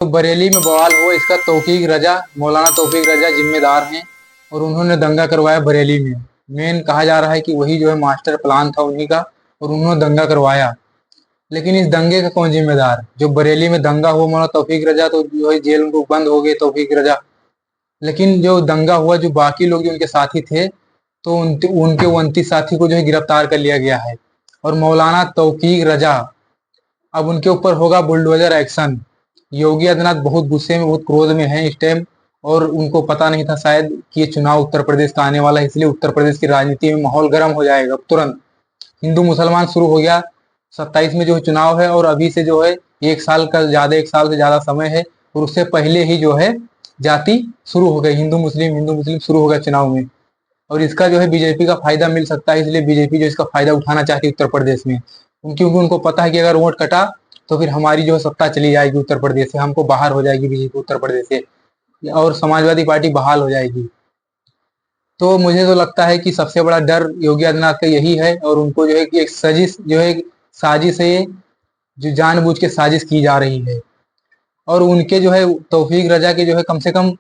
तो बरेली में बवाल हुआ, इसका तौकीक रजा, मौलाना तौफीक रजा जिम्मेदार हैं और उन्होंने दंगा करवाया बरेली में। मेन कहा जा रहा है कि वही जो है मास्टर प्लान था उन्हीं का और उन्होंने दंगा करवाया। लेकिन इस दंगे का कौन जिम्मेदार? जो बरेली में दंगा हुआ मौलाना तौफीक रजा तो जो है जेल उनको बंद हो गए तौफीक रजा। लेकिन जो दंगा हुआ जो बाकी लोग जो उनके साथी थे तो उनके 29 साथी को जो है गिरफ्तार कर लिया गया है। और मौलाना तौकीक रजा, अब उनके ऊपर होगा बुलडोजर एक्शन। योगी आदित्यनाथ बहुत गुस्से में, बहुत क्रोध में हैं इस टाइम और उनको पता नहीं था शायद कि ये चुनाव उत्तर प्रदेश का आने वाला है, इसलिए उत्तर प्रदेश की राजनीति में माहौल गर्म हो जाएगा तुरंत। हिंदू मुसलमान शुरू हो गया, 27 में जो है चुनाव है और अभी से जो है एक साल से ज्यादा समय है और उससे पहले ही जो है जाति शुरू हो गई, हिंदू मुस्लिम शुरू हो गया चुनाव में। और इसका जो है बीजेपी का फायदा मिल सकता है, इसलिए बीजेपी जो इसका फायदा उठाना चाहती है उत्तर प्रदेश में, क्योंकि उनको पता है कि अगर वोट कटा तो फिर हमारी जो है सत्ता चली जाएगी उत्तर प्रदेश से, हमको बाहर हो जाएगी बीजेपी उत्तर प्रदेश से और समाजवादी पार्टी बहाल हो जाएगी। तो मुझे तो लगता है कि सबसे बड़ा डर योगी आदित्यनाथ का यही है और उनको जो है कि एक साजिश है ये, जो जानबूझ के साजिश की जा रही है। और उनके जो है तौफीक रजा के जो है कम से कम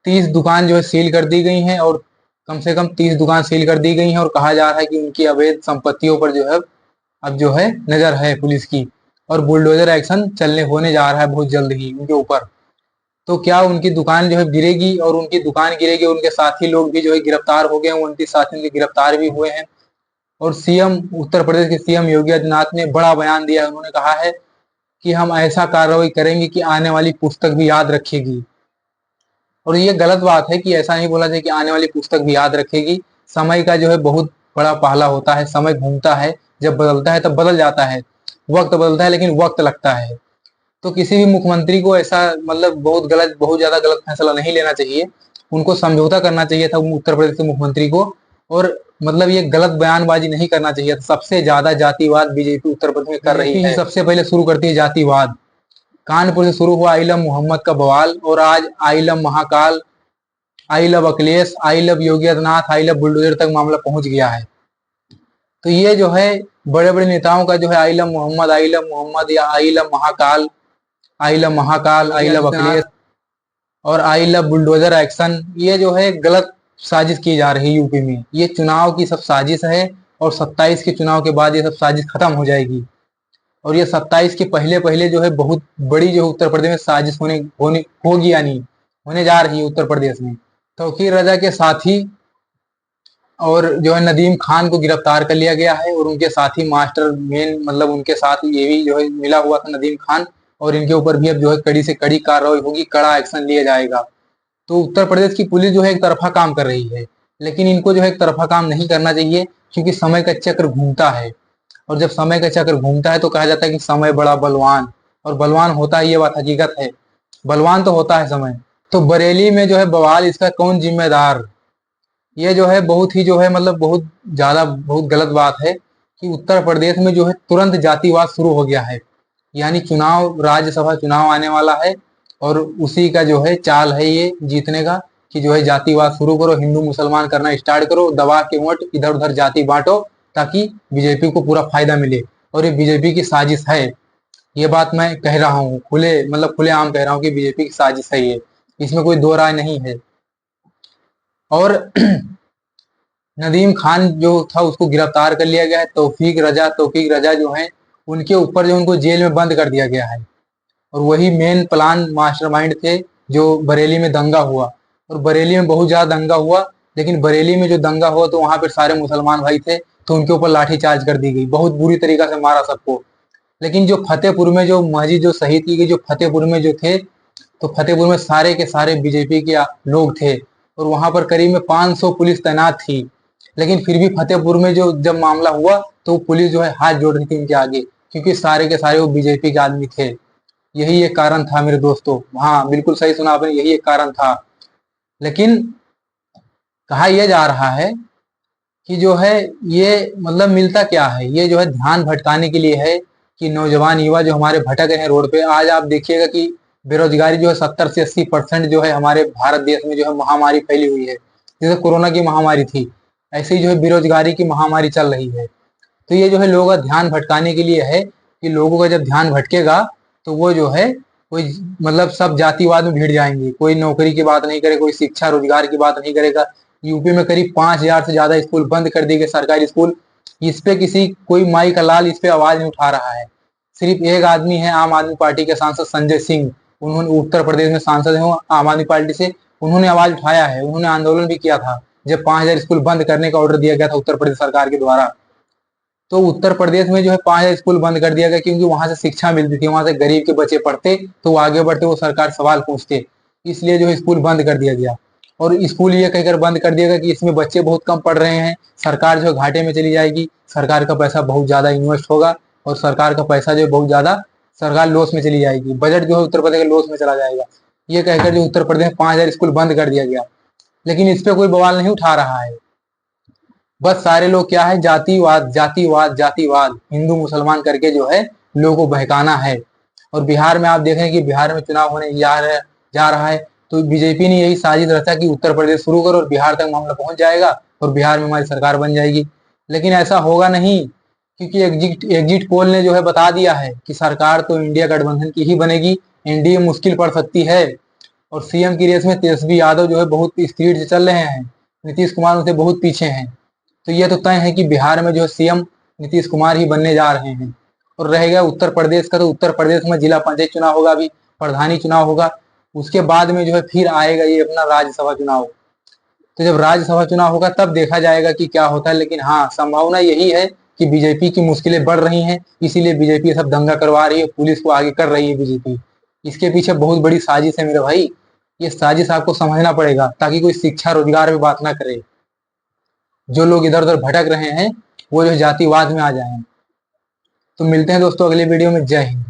30 दुकान जो है सील कर दी गई हैं और कम से कम 30 दुकान सील कर दी गई हैं और कहा जा रहा है कि उनकी अवैध संपत्तियों पर जो है अब जो है नजर है पुलिस की और बुलडोजर एक्शन होने जा रहा है बहुत जल्द ही उनके ऊपर। तो क्या उनकी दुकान जो है गिरेगी? और उनकी दुकान गिरेगी, उनके साथी लोग भी जो है गिरफ्तार हो गए हैं, 29 साथी उनके गिरफ्तार भी हुए हैं। और सीएम उत्तर प्रदेश के सीएम योगी आदित्यनाथ ने बड़ा बयान दिया है, उन्होंने कहा है कि हम ऐसा कार्रवाई करेंगे कि आने वाली पुस्तक भी याद रखेगी। और ये गलत बात है कि ऐसा नहीं बोला जाए कि आने वाली पुस्तक भी याद रखेगी। समय का जो है बहुत बड़ा पहला होता है, समय घूमता है, जब बदलता है तब बदल जाता है, वक्त बदलता है लेकिन वक्त लगता है। तो किसी भी मुख्यमंत्री को ऐसा मतलब बहुत ज्यादा गलत फैसला नहीं लेना चाहिए, उनको समझौता करना चाहिए था उत्तर प्रदेश के मुख्यमंत्री को। और मतलब ये गलत बयानबाजी नहीं करना चाहिए था। सबसे ज्यादा जातिवाद बीजेपी उत्तर प्रदेश में कर रही है, सबसे पहले शुरू करती है जातिवाद। कानपुर से शुरू हुआ आई लव मोहम्मद का बवाल और आज I love Mahakal, I love Akhilesh, I love Yogi Adityanath, I love bulldozer तक मामला पहुंच गया है। तो ये जो है बड़े बड़े नेताओं का जो है आई लव मोहम्मद या I love Mahakal, I love Mahakal, I love Akhilesh और आई लव बुलडोजर एक्शन, ये जो है गलत साजिश की जा रही है यूपी में। ये चुनाव की सब साजिश है और 27 के चुनाव के बाद ये सब साजिश खत्म हो जाएगी। और ये 27 के पहले पहले जो है बहुत बड़ी जो उत्तर प्रदेश में साजिश होगी, यानी होने जा रही है उत्तर प्रदेश में। तौकीर रजा के साथी और जो है नदीम खान को गिरफ्तार कर लिया गया है और उनके साथी मास्टर मेन मतलब उनके साथ ये भी जो है मिला हुआ था नदीम खान, और इनके ऊपर भी अब जो है कड़ी से कड़ी कार्रवाई होगी, कड़ा एक्शन लिया जाएगा। तो उत्तर प्रदेश की पुलिस जो है एक तरफा काम कर रही है, लेकिन इनको जो है एक तरफा काम नहीं करना चाहिए, क्योंकि समय का चक्र घूमता है और जब समय का चक्र घूमता है तो कहा जाता है कि समय बड़ा बलवान, और बलवान होता है, ये बात हकीकत है, बलवान तो होता है समय। तो बरेली में जो है बवाल, इसका कौन जिम्मेदार? ये जो है बहुत ही जो है मतलब बहुत गलत बात है कि उत्तर प्रदेश में जो है तुरंत जातिवाद शुरू हो गया है। यानी चुनाव, राज्यसभा चुनाव आने वाला है और उसी का जो है चाल है ये जीतने का, कि जो है जातिवाद शुरू करो, हिंदू मुसलमान करना स्टार्ट करो, दबा के वोट इधर उधर जाति बांटो ताकि बीजेपी को पूरा फायदा मिले। और ये बीजेपी की साजिश है, ये बात मैं कह रहा हूँ, खुले आम कह रहा हूँ कि बीजेपी की साजिश है ये, इसमें कोई दो राय नहीं है। और नदीम खान जो था उसको गिरफ्तार कर लिया गया है। तौफीक रजा जो है उनके ऊपर जो उनको जेल में बंद कर दिया गया है और वही मेन प्लान मास्टरमाइंड थे जो बरेली में दंगा हुआ। और बरेली में बहुत ज्यादा दंगा हुआ, लेकिन बरेली में जो दंगा हुआ तो वहां पर सारे मुसलमान भाई थे तो उनके ऊपर लाठीचार्ज कर दी गई, बहुत बुरी तरीका से मारा सबको। लेकिन जो फतेहपुर में जो मस्जिद जो शहीद की गई, जो फतेहपुर में जो थे, तो फतेहपुर में सारे के सारे बीजेपी के लोग थे और वहां पर करीब में 500 पुलिस तैनात थी। लेकिन फिर भी फतेहपुर में जो जब मामला हुआ तो पुलिस जो है हाथ जोड़ रही थी उनके आगे, क्योंकि सारे के सारे वो बीजेपी के आदमी थे। यही एक कारण था मेरे दोस्तों, हाँ बिल्कुल सही सुना आपने, यही एक कारण था। लेकिन कहा यह जा रहा है कि जो है ये मतलब मिलता क्या है, ये जो है ध्यान भटकाने के लिए है कि नौजवान युवा जो हमारे भटक रहे हैं रोड पे। आज आप देखिएगा कि बेरोजगारी जो है 70 से 80% जो है हमारे भारत देश में जो है महामारी फैली हुई है। जैसे कोरोना की महामारी थी, ऐसे ही जो है बेरोजगारी की महामारी चल रही है। तो ये जो है लोगों का ध्यान भटकाने के लिए है कि लोगों का जब ध्यान भटकेगा तो वो जो है कोई मतलब सब जातिवाद में भिड़ जाएंगे, कोई नौकरी की बात नहीं करे, कोई शिक्षा रोजगार की बात नहीं करेगा। यूपी में करीब 5,000 से ज्यादा स्कूल बंद कर दिए गए, सरकारी स्कूल। इस पे किसी कोई माई का लाल इस पे आवाज नहीं उठा रहा है। सिर्फ एक आदमी है, आम आदमी पार्टी के सांसद संजय सिंह, उन्होंने उत्तर प्रदेश में सांसद है आम आदमी पार्टी से, उन्होंने आवाज उठाया है, उन्होंने आंदोलन भी किया था जब 5,000 स्कूल बंद करने का ऑर्डर दिया गया था उत्तर प्रदेश सरकार के द्वारा। तो उत्तर प्रदेश में जो है 5,000 स्कूल बंद कर दिया गया, क्योंकि वहां से शिक्षा मिलती थी, वहां से गरीब के बच्चे पढ़ते तो वो आगे बढ़ते, वो सरकार सवाल पूछते, इसलिए जो है स्कूल बंद कर दिया गया। और स्कूल ये कहकर बंद कर दिया गया कि इसमें बच्चे बहुत कम पढ़ रहे हैं, सरकार जो है घाटे में चली जाएगी, सरकार का पैसा बहुत ज्यादा इन्वेस्ट होगा और सरकार का पैसा जो है बहुत ज्यादा, सरकार लॉस में चली जाएगी, बजट जो है उत्तर प्रदेश के लॉस में चला जाएगा। ये कहकर जो उत्तर प्रदेश में 5,000 स्कूल बंद कर दिया गया, लेकिन इस पे कोई बवाल नहीं उठा रहा है। बस सारे लोग क्या है, जातिवाद जातिवाद जातिवाद, हिंदू मुसलमान करके जो है लोगों को बहकाना है। और बिहार में आप देखें कि बिहार में चुनाव होने जा रहा है, तो बीजेपी ने यही साजिश रचा कि उत्तर प्रदेश शुरू करो और बिहार तक मामला पहुंच जाएगा और बिहार में हमारी सरकार बन जाएगी। लेकिन ऐसा होगा नहीं, क्योंकि एग्जिट पोल ने जो है बता दिया है कि सरकार तो इंडिया गठबंधन की ही बनेगी, एनडीए मुश्किल पड़ सकती है। और सीएम की रेस में तेजस्वी यादव जो है बहुत स्पीड से चल रहे हैं, नीतीश कुमार उनसे बहुत पीछे हैं। तो ये तो तय है कि बिहार में जो है सीएम नीतीश कुमार ही बनने जा रहे हैं। और रहेगा उत्तर प्रदेश का, तो उत्तर प्रदेश में जिला पंचायत चुनाव होगा, अभी प्रधानी चुनाव होगा, उसके बाद में जो है फिर आएगा ये अपना राज्यसभा चुनाव। तो जब राज्यसभा चुनाव होगा तब देखा जाएगा कि क्या होता है। लेकिन हाँ, संभावना यही है कि बीजेपी की मुश्किलें बढ़ रही हैं, इसीलिए बीजेपी सब दंगा करवा रही है, पुलिस को आगे कर रही है बीजेपी। इसके पीछे बहुत बड़ी साजिश है मेरे भाई, ये साजिश आपको समझना पड़ेगा, ताकि कोई शिक्षा रोजगार पे बात ना करे। जो लोग इधर उधर भटक रहे हैं वो जो जातिवाद में आ जाएं। तो मिलते हैं दोस्तों अगले वीडियो में। जय हिंद।